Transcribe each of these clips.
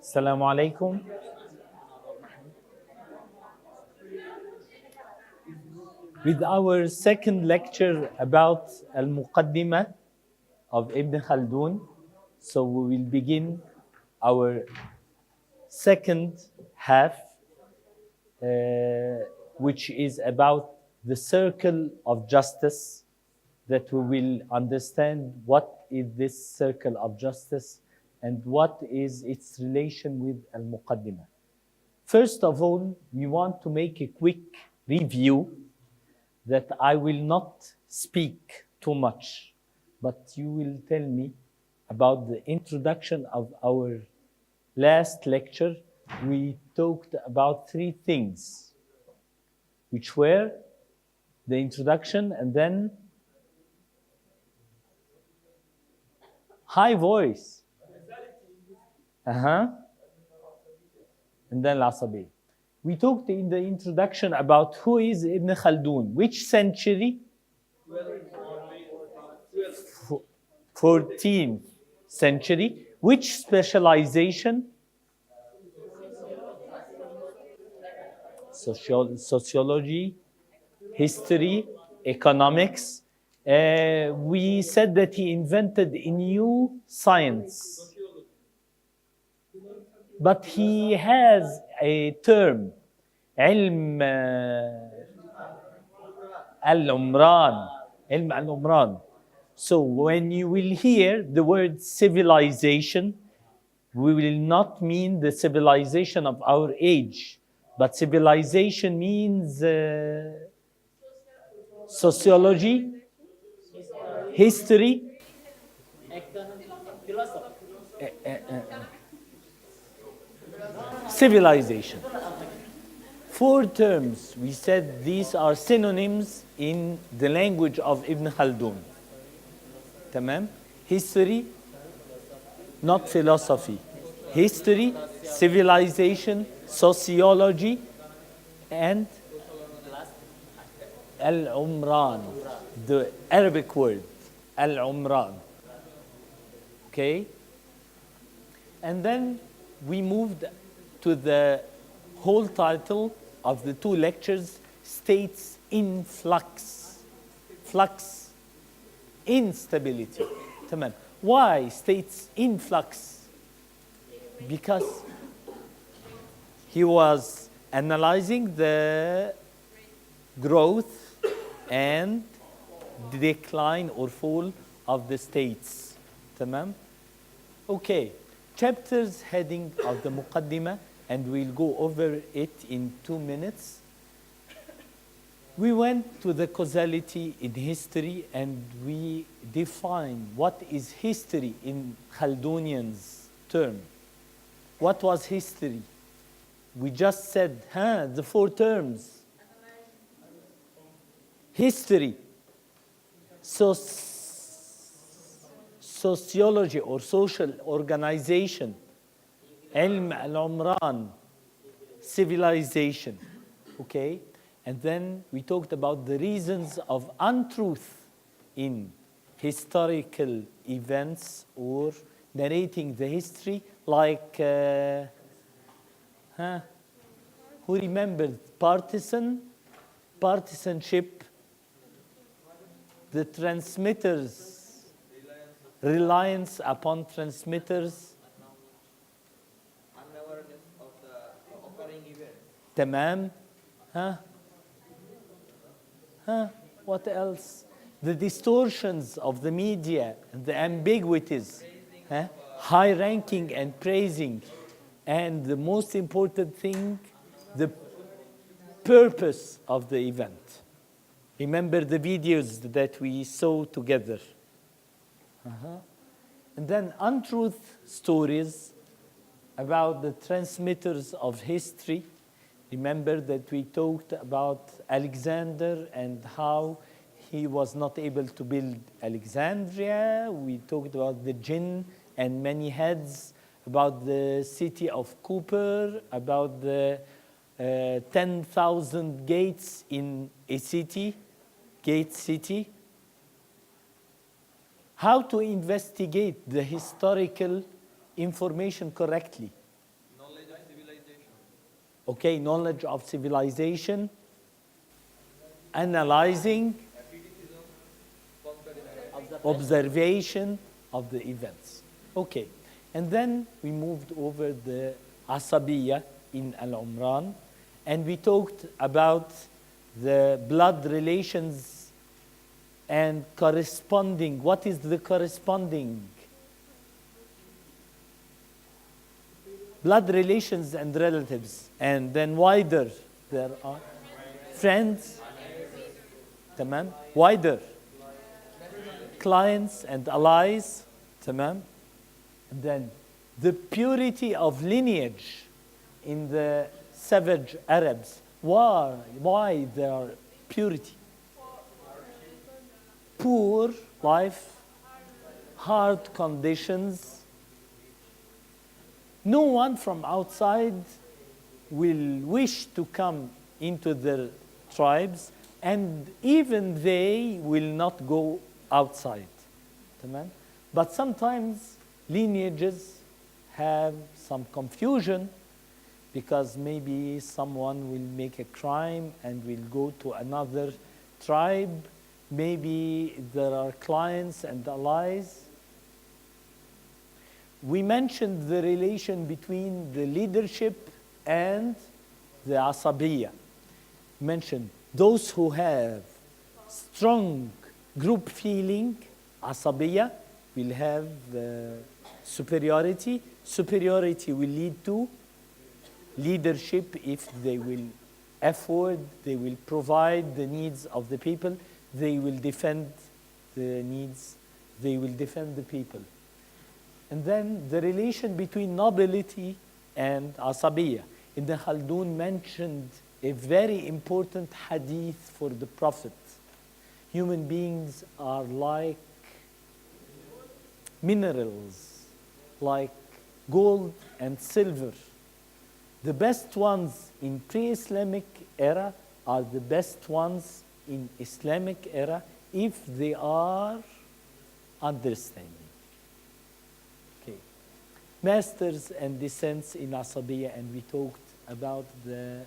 Assalamu alaikum. With our second lecture about Al-Muqaddimah of Ibn Khaldun, so we will begin our second half, which is about the circle of justice, that we will understand what is this circle of justice and what is its relation with Al-Muqaddimah. First of all, we want to make a quick review that I will not speak too much, but you will tell me about the introduction of our last lecture. We talked about three things, which were the introduction and then high voice. And then العصبية. We talked in the introduction about who is Ibn Khaldun, which century? 14th century. Which specialization? Sociology, history, economics. We said that he invented a new science. But he has a term, علم العمران. So when you will hear the word civilization, we will not mean the civilization of our age, but civilization means sociology, history, civilization. Four terms, we said these are synonyms in the language of Ibn Khaldun. Tamam? History, not philosophy. History, civilization, sociology, and al-umran, the Arabic word, al-umran. Okay? And then we moved to the whole title of the two lectures, States in Flux. Flux, instability. Tamam. Why states in flux? Because he was analyzing the growth and decline or fall of the states. Tamam? Okay. Chapters heading of the Muqaddimah, and we'll go over it in 2 minutes. We went to the causality in history and we defined what is history in Khaldunian's term. What was history? We just said, the four terms. History, sociology or social organization, علم العمران, civilization. Okay? And then we talked about the reasons of untruth in historical events or narrating the history, like, who remembers partisanship, the transmitters, reliance upon transmitters, unawareness of the occurring event. tamam, what else? The distortions of the media, the ambiguities, high ranking and praising, and the most important thing, the purpose of the event. Remember the videos that we saw together. And then untruth stories about the transmitters of history. Remember that we talked about Alexander and how he was not able to build Alexandria. We talked about the jinn and many heads, about the city of Cooper, about the 10,000 gates in a city, gate city. How to investigate the historical information correctly. Okay, knowledge of civilization, analyzing, observation of the events. Okay, and then we moved over the Asabiya in Al-Umran, and we talked about the blood relations and corresponding. What is the corresponding? Blood relations and relatives, and then wider, there are friends, تمام, wider, clients and allies, تمام, and then the purity of lineage in the savage Arabs. Why their purity? Poor life, hard conditions. No one from outside will wish to come into their tribes, and even they will not go outside. تمام? But sometimes lineages have some confusion, because maybe someone will make a crime and will go to another tribe. Maybe there are clients and allies. We mentioned the relation between the leadership and the asabiya. Mentioned those who have strong group feeling, asabiya, will have superiority. Superiority will lead to leadership if they will afford, they will provide the needs of the people, they will defend the needs, they will defend the people. And then the relation between nobility and asabiya. Ibn Khaldun mentioned a very important hadith for the Prophet. Human beings are like minerals, like gold and silver. The best ones in pre-Islamic era are the best ones in Islamic era if they are understanding. Okay. Masters and descents in Asabiya, and we talked about the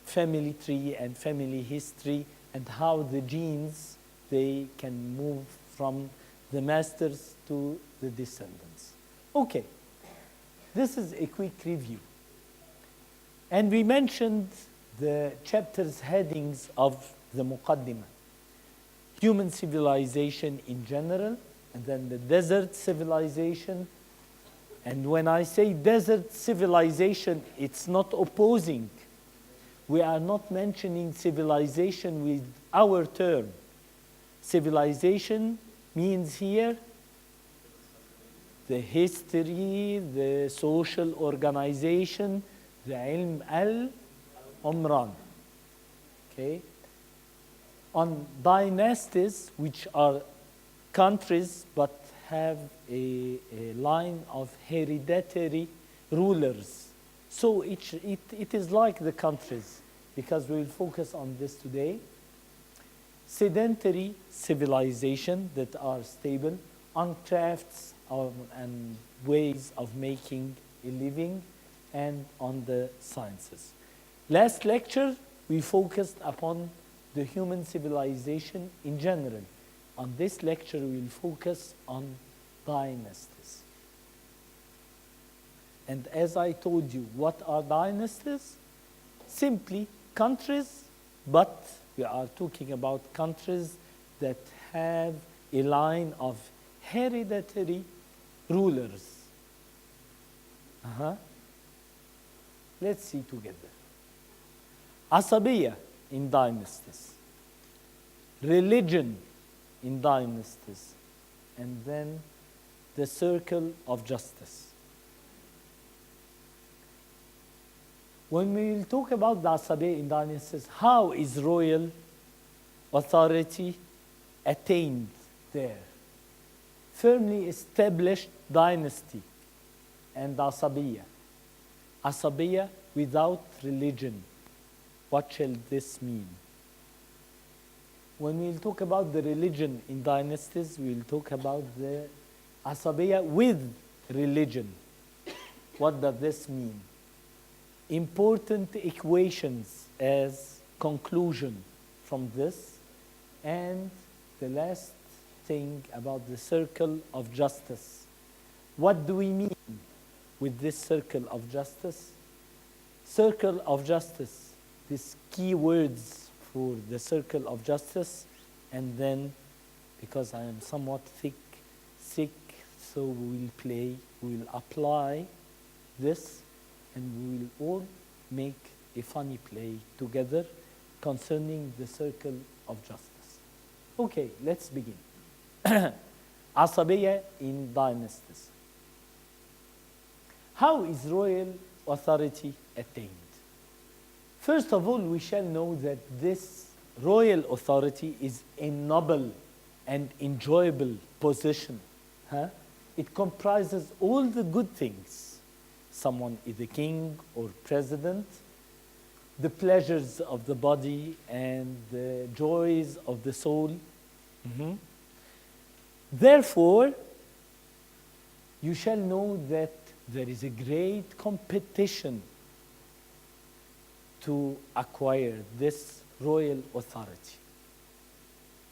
family tree and family history and how the genes, they can move from the masters to the descendants. Okay. This is a quick review. And we mentioned the chapter's headings of the Muqaddimah. Human civilization in general, and then the desert civilization. And when I say desert civilization, it's not opposing. We are not mentioning civilization with our term. Civilization means here the history, the social organization, the ilm al-umran. Okay? On dynasties, which are countries but have a line of hereditary rulers. So it is like the countries, because we will focus on this today. Sedentary civilization that are stable on crafts and ways of making a living, and on the sciences. Last lecture, we focused upon the human civilization in general. On this lecture, we will focus on dynasties. And as I told you, what are dynasties? Simply countries, but we are talking about countries that have a line of hereditary rulers. Let's see together. Asabiya in dynasties, religion in dynasties, and then the circle of justice. When we will talk about the Asabiya in dynasties, how is royal authority attained there? Firmly established dynasty and Asabiya. Asabiya without religion. What shall this mean? When we'll talk about the religion in dynasties, we'll talk about the Asabiya with religion. What does this mean? important equations as conclusion from this. And the last thing about the circle of justice. What do we mean with this circle of justice? Circle of justice, these key words for the circle of justice, and then, because I am somewhat sick, so we'll apply this, and we will all make a funny play together concerning the circle of justice. Okay, let's begin. Asabiyya in dynasties. How is royal authority attained? First of all, we shall know that this royal authority is a noble and enjoyable position. It comprises all the good things. Someone is a king or president, the pleasures of the body and the joys of the soul. Therefore, you shall know that there is a great competition to acquire this royal authority.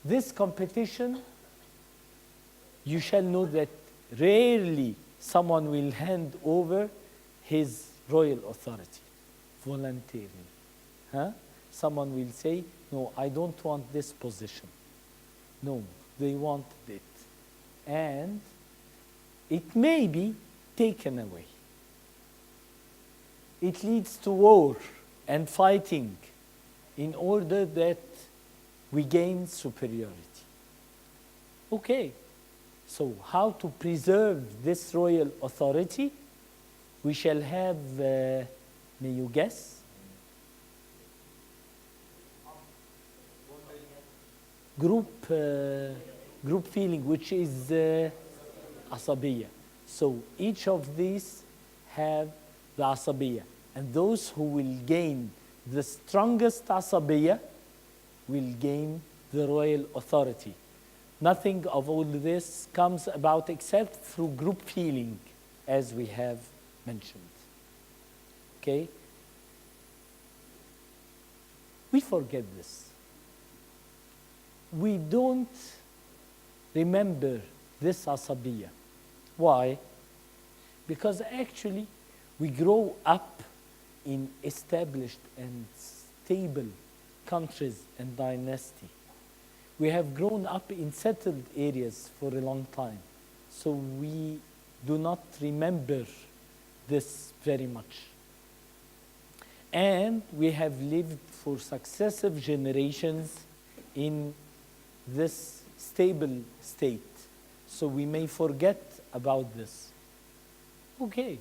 This competition, you shall know that rarely someone will hand over his royal authority voluntarily. Someone will say, no, I don't want this position. No, they want it. And it may be taken away. It leads to war and fighting in order that we gain superiority. Okay, so how to preserve this royal authority? We shall have, may you guess? Group feeling, which is asabiyya. So each of these have the asabiyya. And those who will gain the strongest asabiyya will gain the royal authority. Nothing of all this comes about except through group feeling, as we have mentioned. Okay? We forget this. We don't remember this asabiyya. Why? Because actually we grow up in established and stable countries and dynasty. We have grown up in settled areas for a long time. So we do not remember this very much. And we have lived for successive generations in this stable state. So we may forget about this. Okay.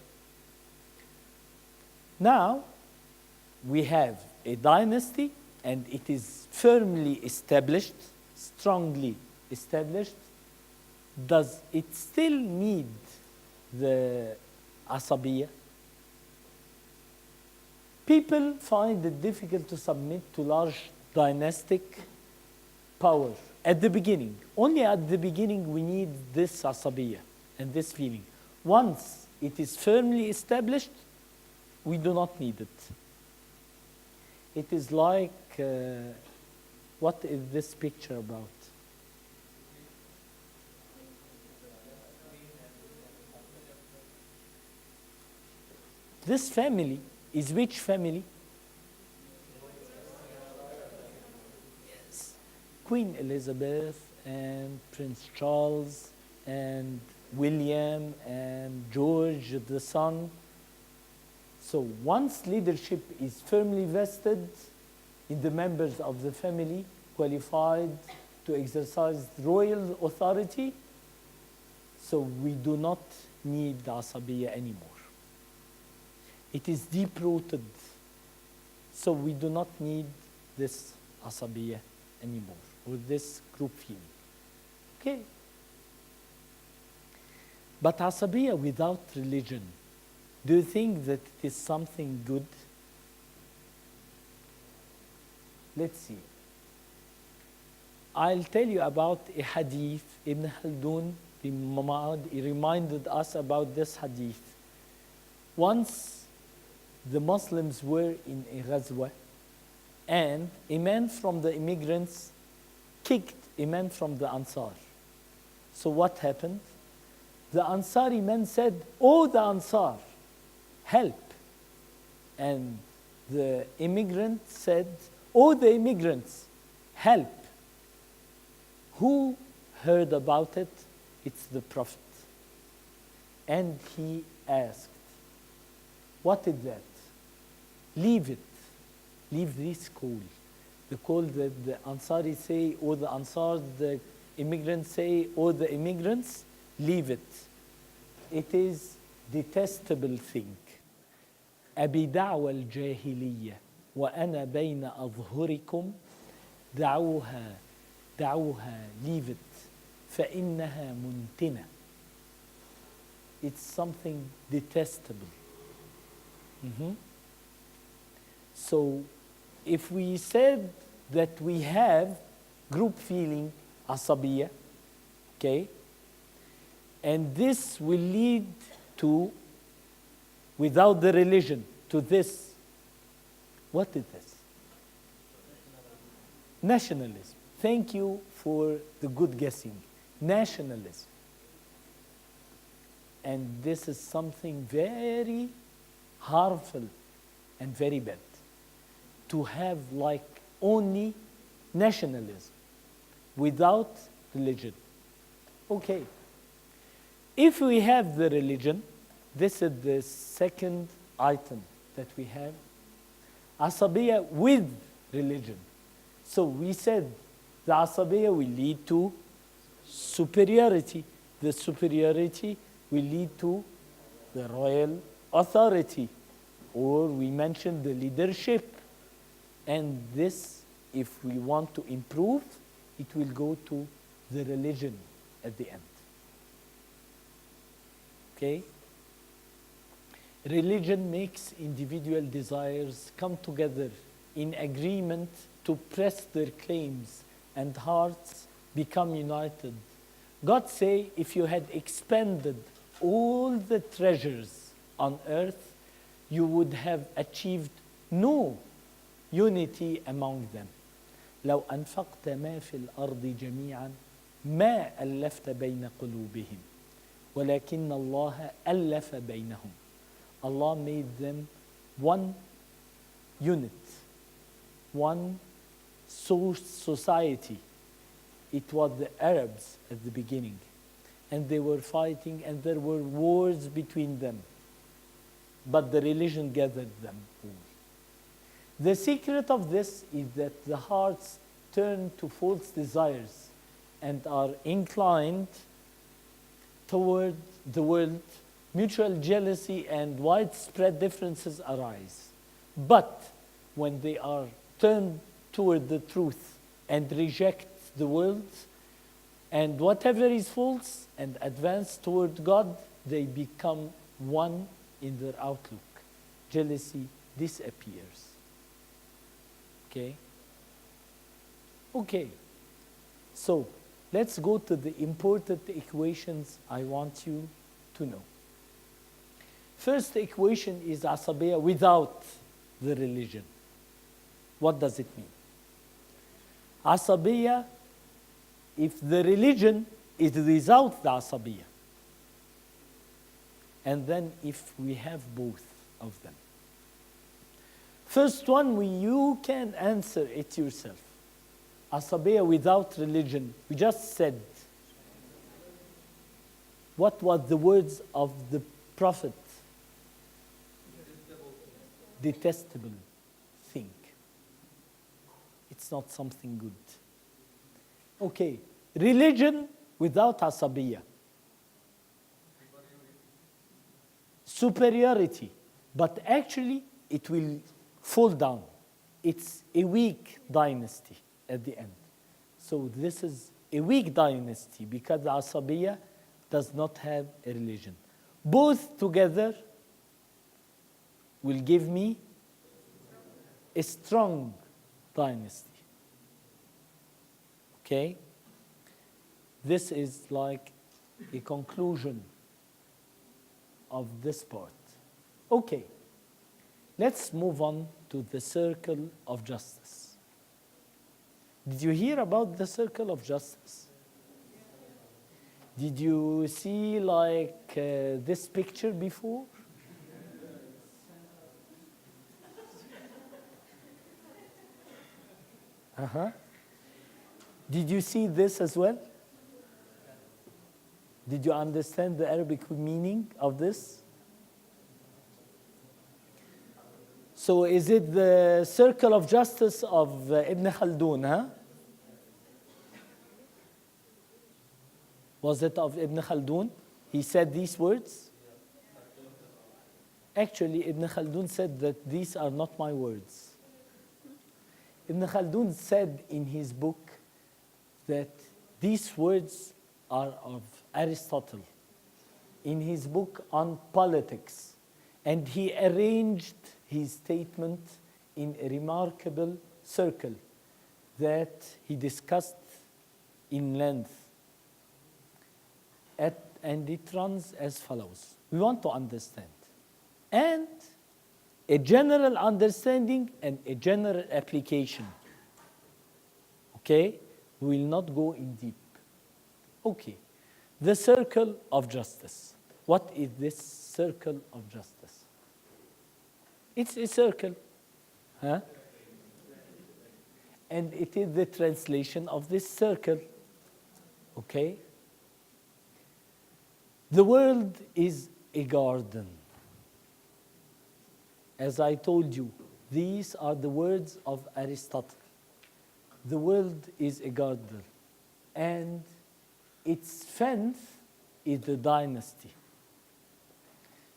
Now, we have a dynasty, and it is firmly established, strongly established. Does it still need the asabiyya? People find it difficult to submit to large dynastic power at the beginning. Only at the beginning we need this asabiyya and this feeling. Once it is firmly established, we do not need it. It is like, what is this picture about? This family is which family? Yes. Queen Elizabeth and Prince Charles and William and George the son. So once leadership is firmly vested in the members of the family qualified to exercise royal authority, so we do not need the asabiyya anymore. It is deep-rooted, so we do not need this asabiyya anymore, or this group feeling. Okay. But asabiyya without religion, do you think that it is something good? Let's see. I'll tell you about a hadith. Ibn Khaldun reminded us about this hadith. Once the Muslims were in a ghazwa, and a man from the immigrants kicked a man from the Ansar. So what happened? The Ansari man said, "Oh, the Ansar, help." And the immigrant said, "Oh, the immigrants, help." Who heard about it? It's the Prophet. And he asked, "What is that? Leave it. Leave this call." The call that the Ansari say, or the Ansar, the immigrants say, or the immigrants, leave it. It is detestable thing. أبي دعوى الجاهلية وأنا بين أظهركم دعوها leave it فإنها منتنة. It's something detestable. So if we said that we have group feeling, asabiya, okay, and this will lead to, without the religion, to this. What is this? Nationalism. Thank you for the good guessing. Nationalism. And this is something very harmful and very bad. To have like only nationalism without religion. Okay. If we have the religion, this is the second item that we have. Asabiya with religion. So we said the asabiya will lead to superiority. The superiority will lead to the royal authority. Or we mentioned the leadership. And this, if we want to improve, it will go to the religion at the end. Okay? Religion makes individual desires come together in agreement to press their claims, and hearts become united. God say, if you had expended all the treasures on earth, you would have achieved no unity among them. لو أنفقت ما في الأرض جميعا ما ألفت بين قلوبهم ولكن الله ألف بينهم. Allah made them one unit, one society. It was the Arabs at the beginning, and they were fighting, and there were wars between them. But the religion gathered them all. The secret of this is that the hearts turn to false desires and are inclined toward the world. Mutual jealousy and widespread differences arise. But when they are turned toward the truth and reject the world and whatever is false and advance toward God, they become one in their outlook. Jealousy disappears. Okay? Okay. So, let's go to the important equations I want you to know. First equation is asabiya without the religion. What does it mean? Asabiya, if the religion is without the asabiya. And then if we have both of them. First one, you can answer it yourself. Asabiya without religion. We just said. What was the words of the Prophet? Detestable thing. It's not something good. Okay, religion without asabiya. Superiority. But actually, it will fall down. It's a weak dynasty at the end. So this is a weak dynasty because the asabiya does not have a religion. Both together will give me a strong dynasty. Okay? This is like a conclusion of this part. Okay. Let's move on to the circle of justice. Did you hear about the circle of justice? Did you see this picture before? Did you see this as well? Did you understand the Arabic meaning of this? So is it the circle of justice of Ibn Khaldun, huh? Was it of Ibn Khaldun? He said these words? Actually, Ibn Khaldun said that these are not my words. Ibn Khaldun said in his book that these words are of Aristotle in his book on politics. And he arranged his statement in a remarkable circle that he discussed in length. And it runs as follows. We want to understand. And a general understanding and a general application. Okay? We will not go in deep. Okay. The circle of justice. What is this circle of justice? It's a circle. Huh? And it is the translation of this circle. Okay? The world is a garden. As I told you, these are the words of Aristotle. The world is a garden, and its fence is the dynasty.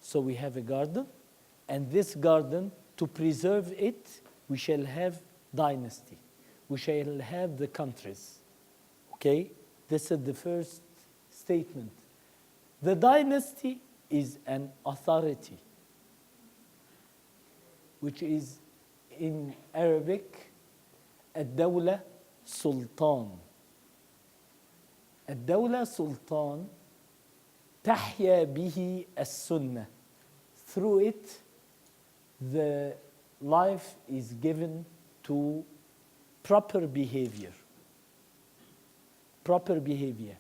So we have a garden, and this garden, to preserve it, we shall have dynasty. We shall have the countries. Okay? This is the first statement. The dynasty is an authority, which is in Arabic, الدولة سلطان. الدولة سلطان تحيا به السنة. Through it, the life is given to proper behavior. Proper behavior.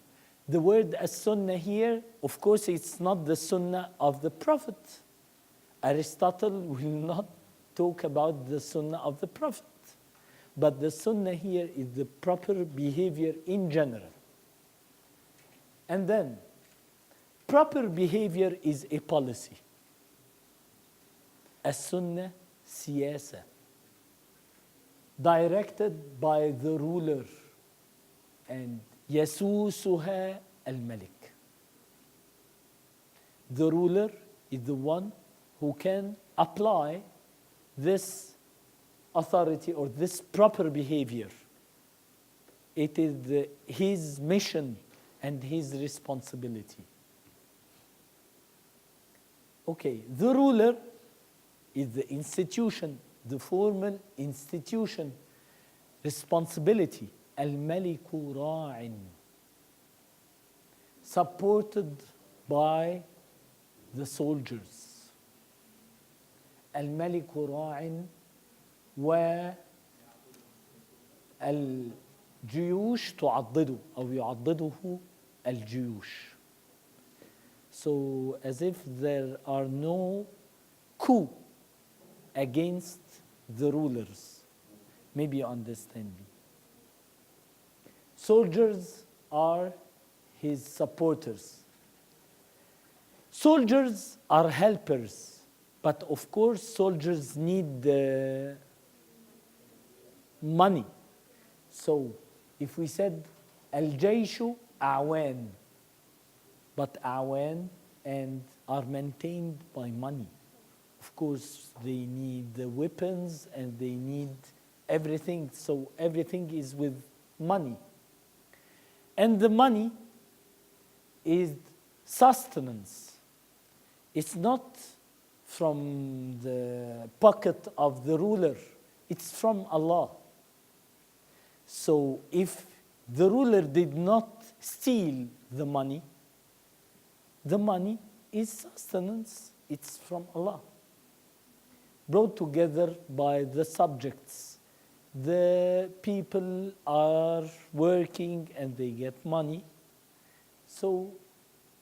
The word as-sunnah here, of course, it's not the sunnah of the Prophet. Aristotle will not talk about the sunnah of the Prophet. But the sunnah here is the proper behavior in general. And then, proper behavior is a policy. As-sunnah siyasa, directed by the ruler, and yasusuha al-malik. The ruler is the one who can apply this authority or this proper behavior. It is his mission and his responsibility. Okay, the ruler is the institution, the formal institution, responsibility. Al-Maliku Ra'in, supported by the soldiers. Al-Maliku Ra'in والجيوش تعضده أو يعضده الجيوش. So as if there are no coup against the rulers. Maybe you understand me. Soldiers are his supporters. Soldiers are helpers, but of course soldiers need money. So if we said al-jayshu a'wan, but a'wan and are maintained by money. Of course they need the weapons and they need everything, so everything is with money. And the money is sustenance. It's not from the pocket of the ruler, it's from Allah. So if the ruler did not steal the money is sustenance, it's from Allah. brought together by the subjects. The people are working and they get money. So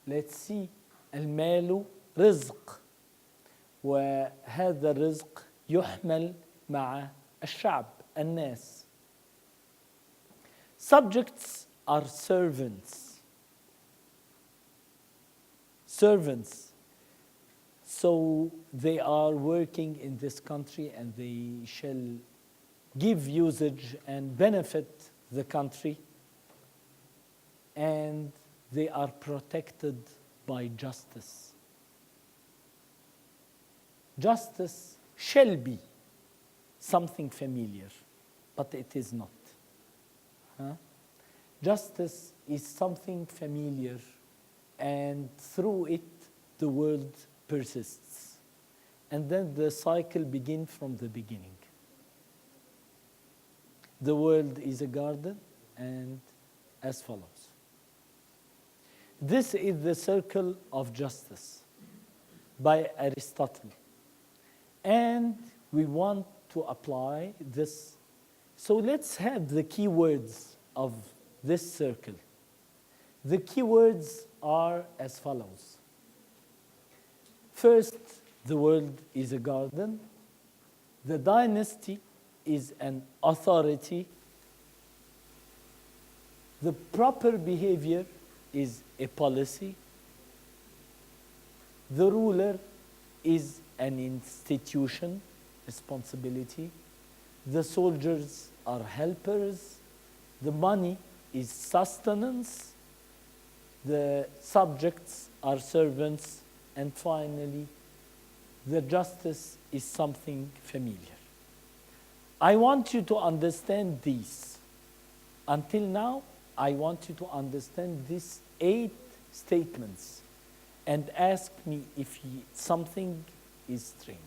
let's see. المال رزق وهذا الرزق يحمل مع الشعب الناس. Subjects are servants. Servants. So they are working in this country and they shall give usage and benefit the country, and they are protected by justice. Justice shall be something familiar, but it is not. Justice is something familiar, and through it the world persists. And then the cycle begins from the beginning. The world is a garden, and as follows. This is the circle of justice by Aristotle. And we want to apply this. So let's have the key words of this circle. The key words are as follows. First, the world is a garden. The dynasty is an authority. The proper behavior is a policy. The ruler is an institution, responsibility. The soldiers are helpers. The money is sustenance. The subjects are servants. And finally, the justice is something familiar. I want you to understand these. Until now, I want you to understand these 8 statements and ask me if something is strange.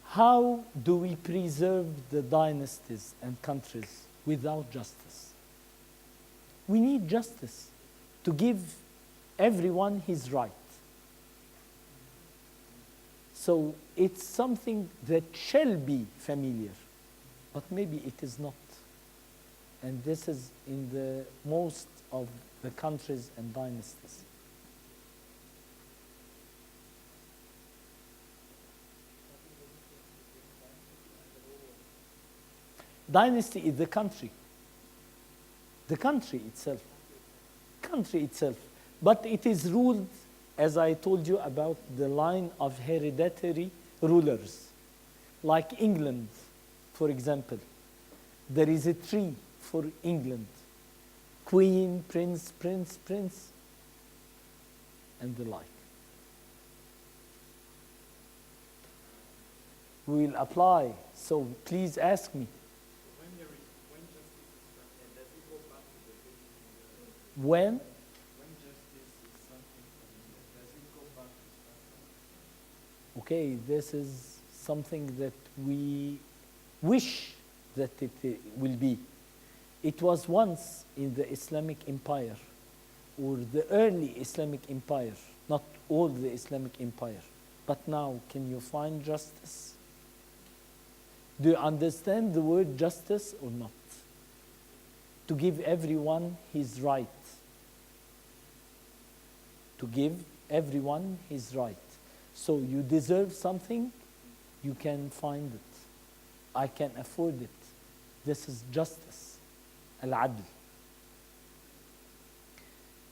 How do we preserve the dynasties and countries without justice? We need justice to give everyone his right. So it's something that shall be familiar, but maybe it is not. And this is in the most of the countries and dynasties. Dynasty is the country itself. Country itself. But it is ruled, as I told you, about the line of hereditary rulers. Like England, for example. There is a tree for England. Queen, prince, and the like. We will apply, so please ask me. When justice is granted, does it go back to the beginning? When? When justice is something familiar, does it go back to starting? Okay, this is something that we wish that it will be. It was once in the Islamic Empire, or the early Islamic Empire, not all the Islamic Empire. But now, can you find justice? Do you understand the word justice or not? To give everyone his right. To give everyone his right. So you deserve something, you can find it. I can afford it. This is justice. Al-adl.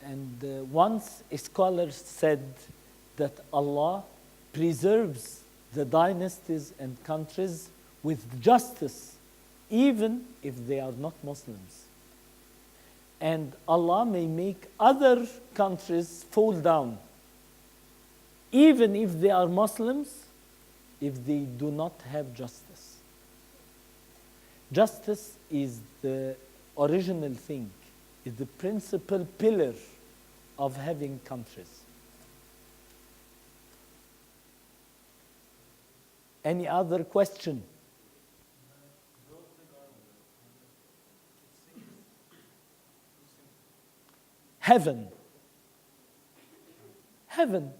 And once a scholar said that Allah preserves the dynasties and countries with justice, even if they are not Muslims. And Allah may make other countries fall down, even if they are Muslims, if they do not have justice. Justice is the original thing, is the principal pillar of having countries. Any other question? heaven. Heaven,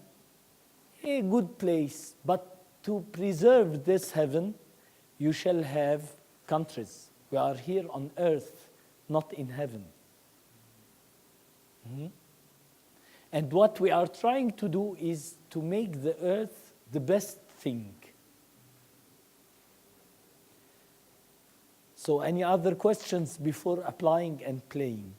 a good place, but to preserve this heaven, you shall have countries. We are here on earth, not in heaven. And what we are trying to do is to make the earth the best thing. So any other questions before applying and playing?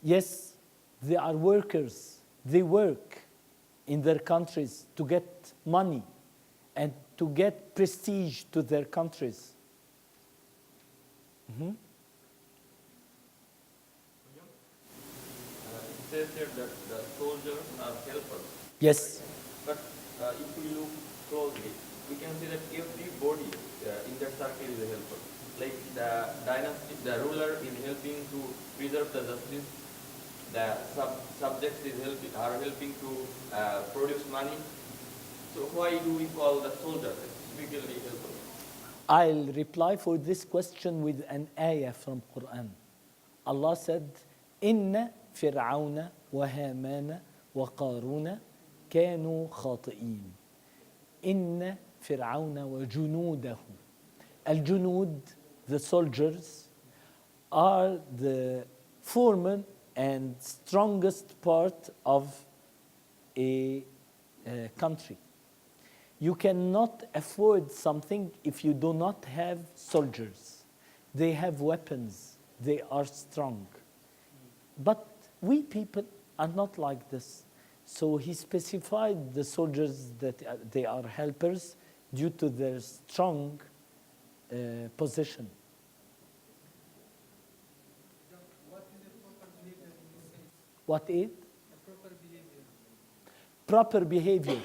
Yes, they are workers. They work in their countries to get money and to get prestige to their countries. It says here that the soldiers are helpers. Yes. But if we look closely, we can see that everybody in that circle is a helper. Like the dynasty, the ruler is helping to preserve the justice. The subjects are helping to produce money. So why do we call the soldiers specifically helpers? I'll reply for this question with an ayah from Quran. Allah said, إن فرعون وهامان وقارون كانوا خاطئين. إن فرعون وجنوده. الجنود, the soldiers, are the foreman and strongest part of a country. You cannot afford something if you do not have soldiers. They have weapons. They are strong. But we people are not like this. So he specified the soldiers that they are helpers due to their strong position. What is a proper behavior in this sense? What is? A proper behavior. Proper behavior.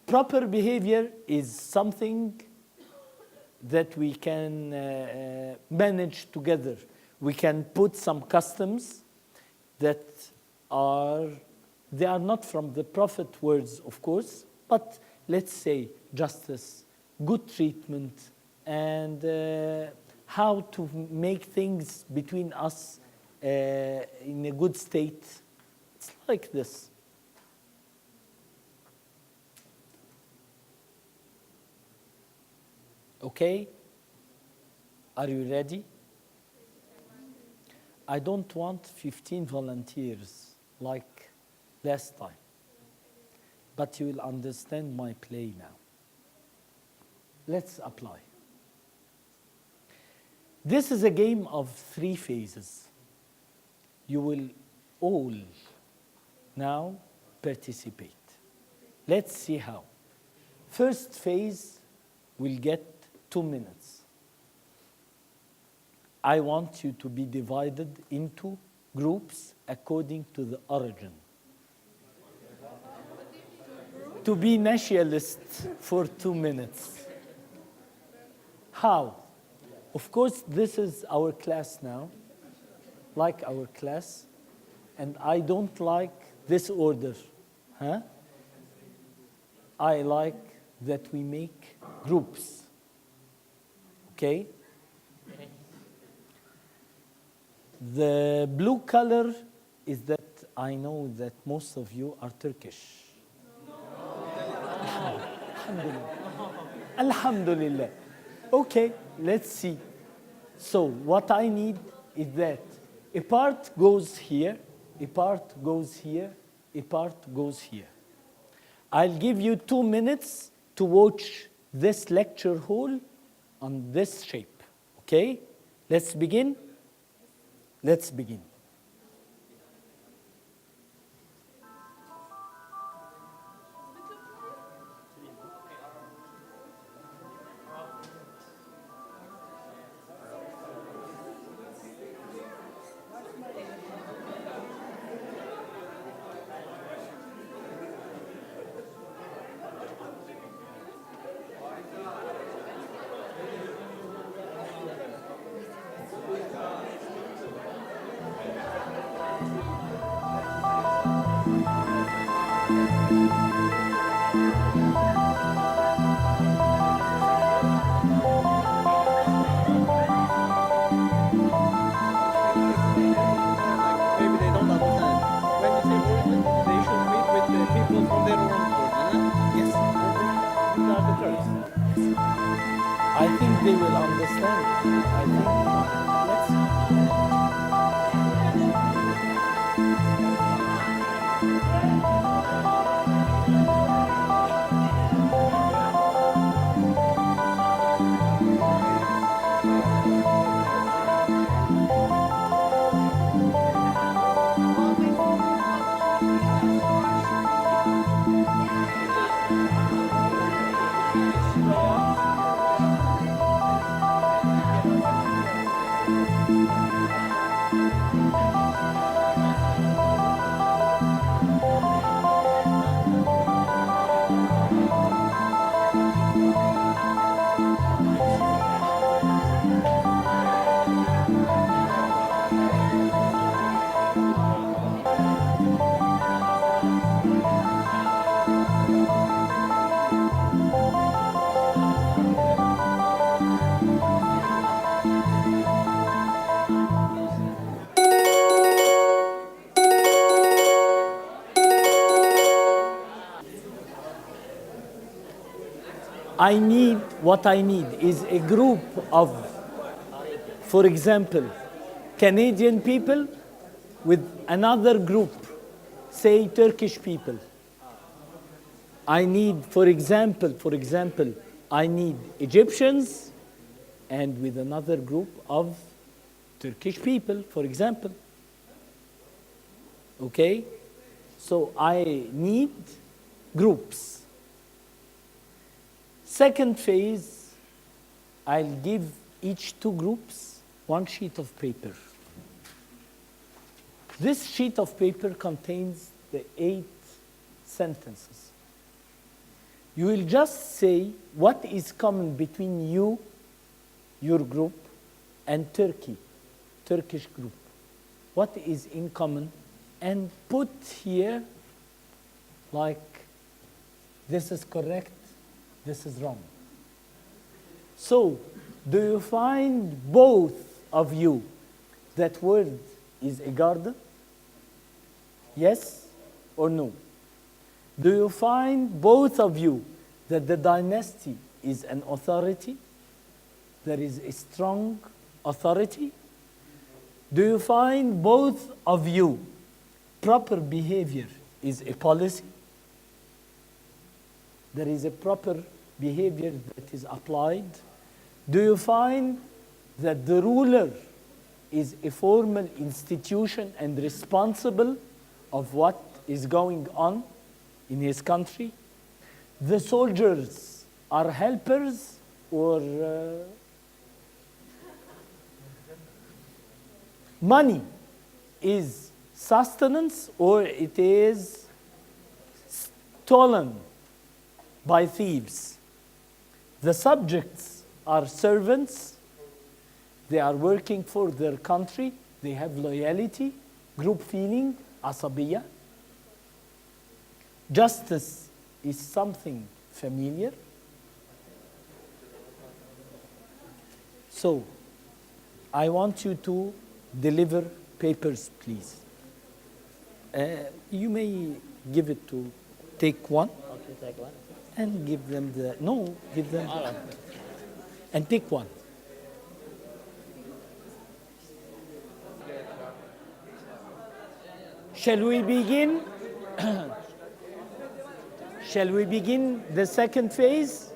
Proper behavior is something that we can manage together. We can put some customs that they are not from the Prophet words, of course, but let's say justice, good treatment, and how to make things between us in a good state. It's like this. Okay? Are you ready? I don't want 15 volunteers like last time. But you will understand my play now. Let's apply. This is a game of 3 phases. You will all now participate. Let's see how. First phase will get 2 minutes. I want you to be divided into groups according to the origin. To be nationalist for 2 minutes. How? Of course, this is our class now, like our class, and I don't like this order. I like that we make groups. Okay? The blue color is that I know that most of you are Turkish. Alhamdulillah. Alhamdulillah. Okay, let's see. So what I need is that a part goes here, a part goes here, a part goes here. I'll give you 2 minutes to watch this lecture hall on this shape. Okay? Let's begin. Let's begin. they will understand. I think. Let's see. What I need is a group of, for example, Canadian people with another group, say Turkish people. I need, for example, I need Egyptians and with another group of Turkish people, for example. Okay? So I need groups. Second phase, I'll give each two groups one sheet of paper. This sheet of paper contains the 8 sentences. You will just say what is common between you, your group, and Turkey, Turkish group. What is in common? And put here, like, this is correct, this is wrong. So, do you find both of you that word is a garden? Yes or no? Do you find both of you that the dynasty is an authority? There is a strong authority? Do you find both of you proper behavior is a policy? There is a proper behavior that is applied. Do you find that the ruler is a formal institution and responsible of what is going on in his country? The soldiers are helpers or money is sustenance or it is stolen by thieves. The subjects are servants. They are working for their country. They have loyalty, group feeling, asabiya. Justice is something familiar. So, I want you to deliver papers, please. You may give it to take one. Okay, take one. And give them the, no, give them, and take one. Shall we begin? Shall we begin the second phase?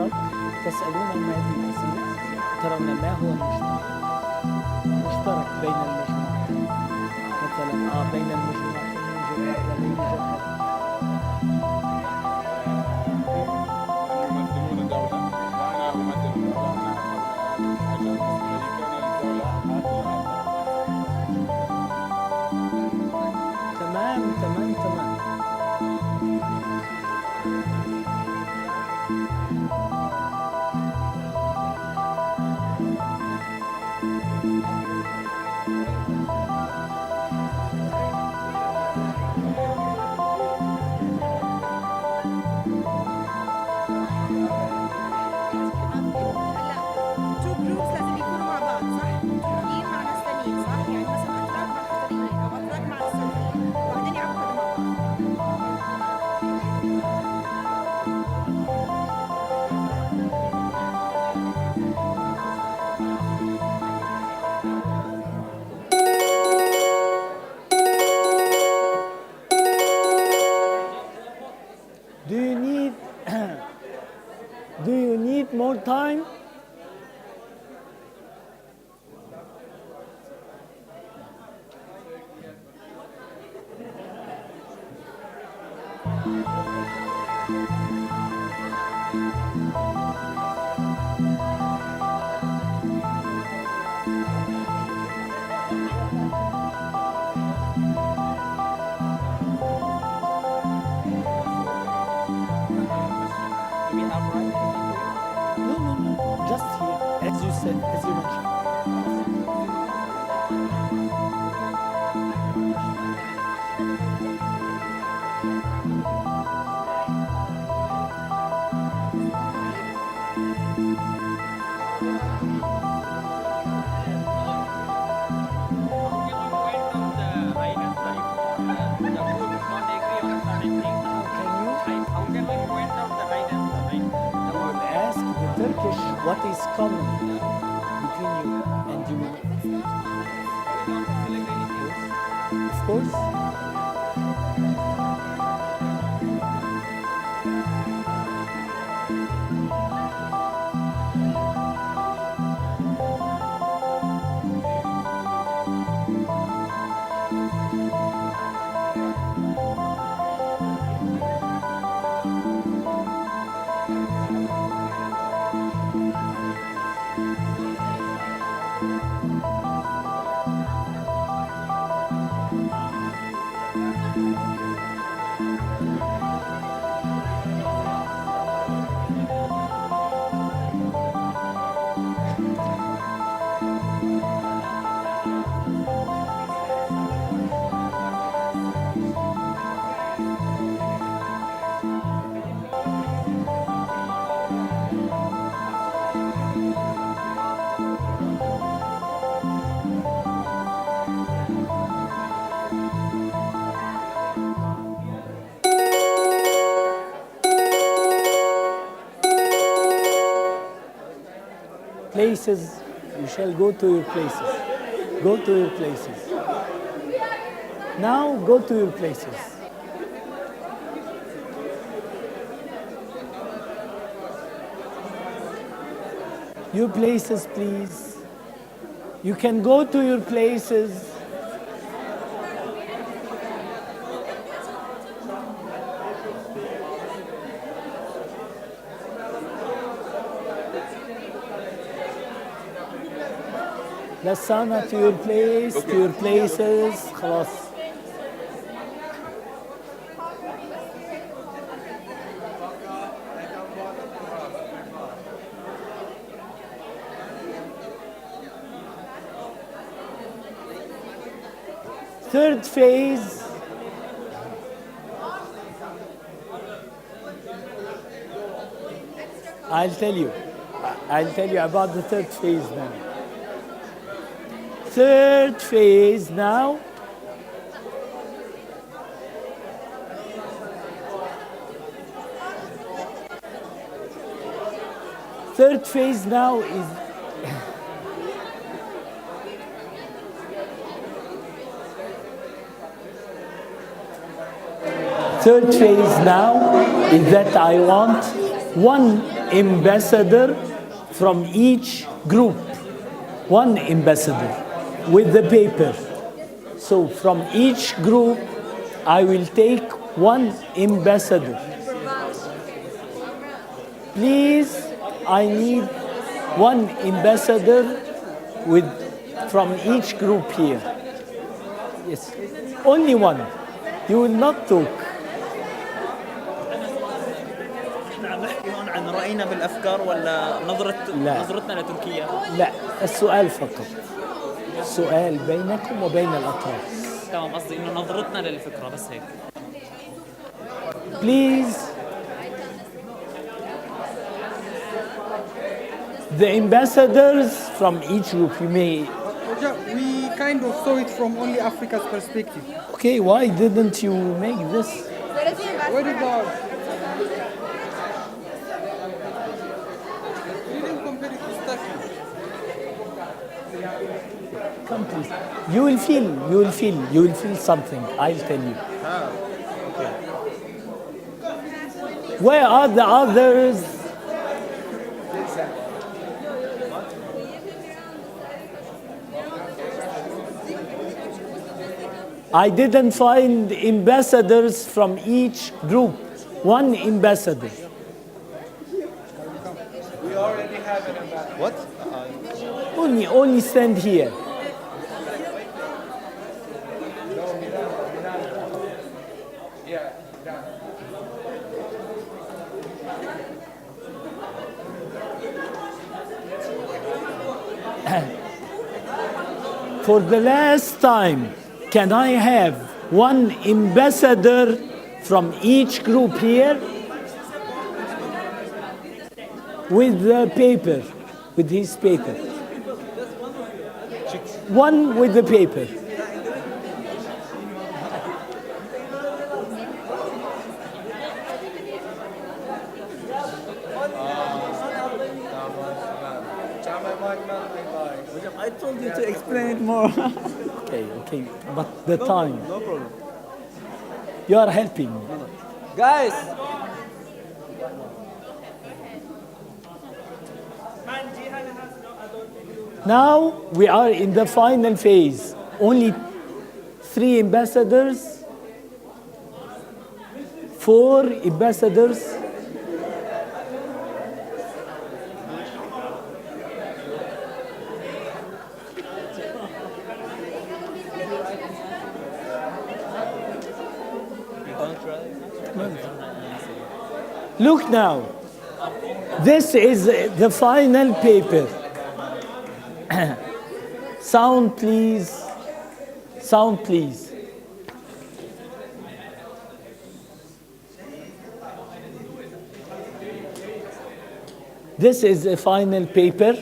الاشتراك تسألون عن هذه الأسئلة ترون ما هو المشترك بين المجموعتين مثلا بين المجموعتين يوجد هذا لا يوجد هذا يمثلون دولة وأنا أمثل دولة عشان كان الدولة تمام تمام تمام تو جروبس لازم يكونوا مع بعض صح؟ تركيين مع ناس تانيين صح؟ يعني مثلا اتراك مع قطريين او اتراك مع السعوديين وبعدين يعقدوا مع بعض. Do you need do you need more time? Do we have right? No, no, no. Just here, as you said, as you mentioned. Ask the Turkish what is common between you and you. Of course. Places, you shall go to your places. Go to your places. Now go to your places. Your places, please. You can go to your places. Lassana to your place, to your places. خلاص. Third phase. I'll tell you about the third phase now. Third phase now. Third phase now is third phase now is that I want one ambassador from each group. One ambassador with the paper. So from each group, I will take one ambassador. Please, I need one ambassador from each group here. Yes, only one. You will not talk. عم نحكي هون عن رأينا بالأفكار ولا نظرتنا لتركيا؟ لا، السؤال فقط. سؤال بينكم وبين الأطراف. تمام، قصدي إنه نظرتنا للفكرة بس هيك. Please. The ambassadors from each group, you may. We kind of saw it from only Africa's perspective. Okay, why didn't you make this? Where is the... We didn't compare it to Turkey. Come please. You will feel something. I'll tell you. Okay. Where are the others? I didn't find ambassadors from each group. One ambassador. We already have an ambassador. What? Only stand here. Yeah. For the last time, can I have one ambassador from each group here with the paper, with his paper? One with the paper. I told you to explain it more. Okay, but the time. No problem. You are helping me. Guys, Now we are in the final phase. Only 3 ambassadors, 4 ambassadors. Look now. This is the final paper. Sound, please. Sound, please. This is a final paper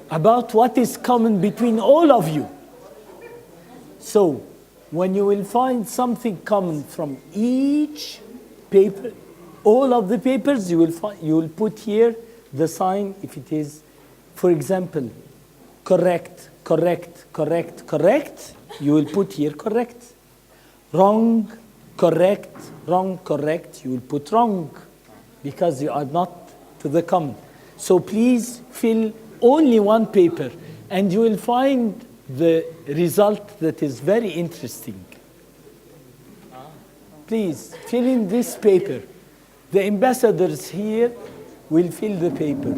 about what is common between all of you. So, when you will find something common from each paper, all of the papers, you will put here the sign if it is, for example, correct, correct, correct, correct, you will put here correct. Wrong, correct, wrong, correct, you will put wrong because you are not to the common. So please fill only one paper and you will find the result that is very interesting. Please fill in this paper. The ambassadors here will fill the paper.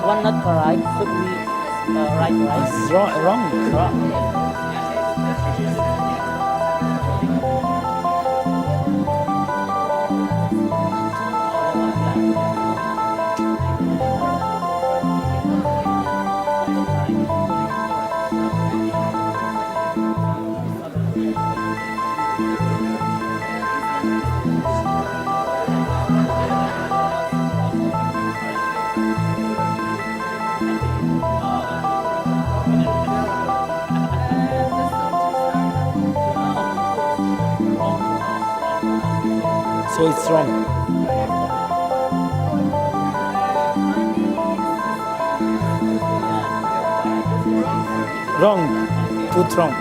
one not correct, should we write right? It's wrong. So it's wrong. Wrong. Put wrong.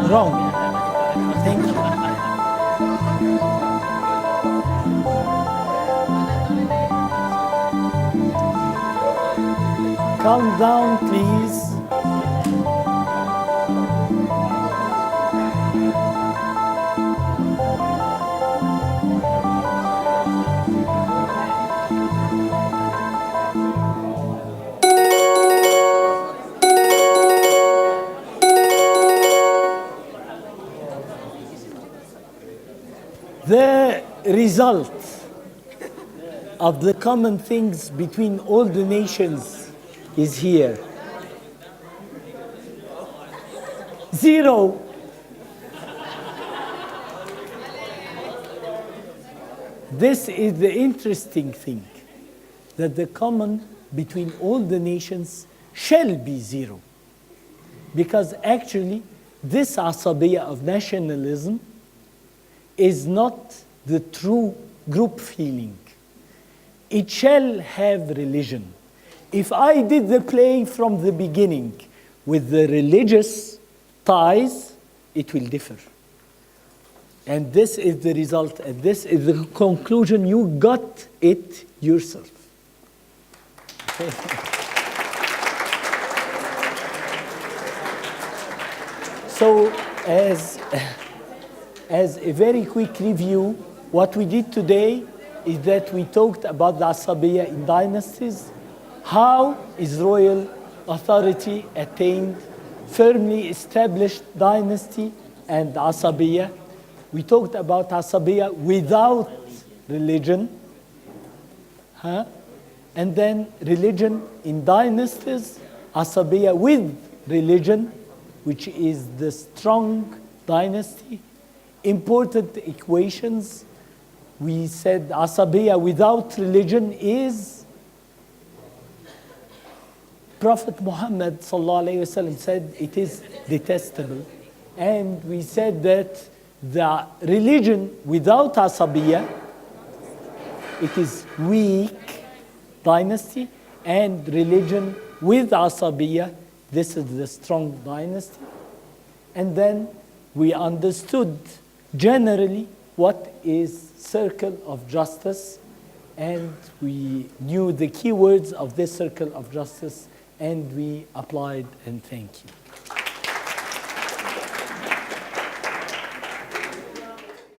Wrong. Thank you. Calm down, please. The result of the common things between all the nations is here. 0. This is the interesting thing, that the common between all the nations shall be 0. Because actually, this asabiyya of nationalism is not the true group feeling. It shall have religion. If I did the play from the beginning with the religious ties, it will differ. And this is the result, and this is the conclusion. You got it yourself. So, as a very quick review, what we did today is that we talked about the asabiyya in dynasties, how is royal authority attained, firmly established dynasty and asabiyya. We talked about asabiyya without religion, and then religion in dynasties, asabiyya with religion, which is the strong dynasty. Important equations. We said asabiyya without religion is, Prophet Muhammad ﷺ said it is detestable. And we said that the religion without asabiyya, it is weak dynasty, and religion with asabiyya, this is the strong dynasty. And then we understood generally what is circle of justice, and we knew the key words of this circle of justice, and we applied, and thank you.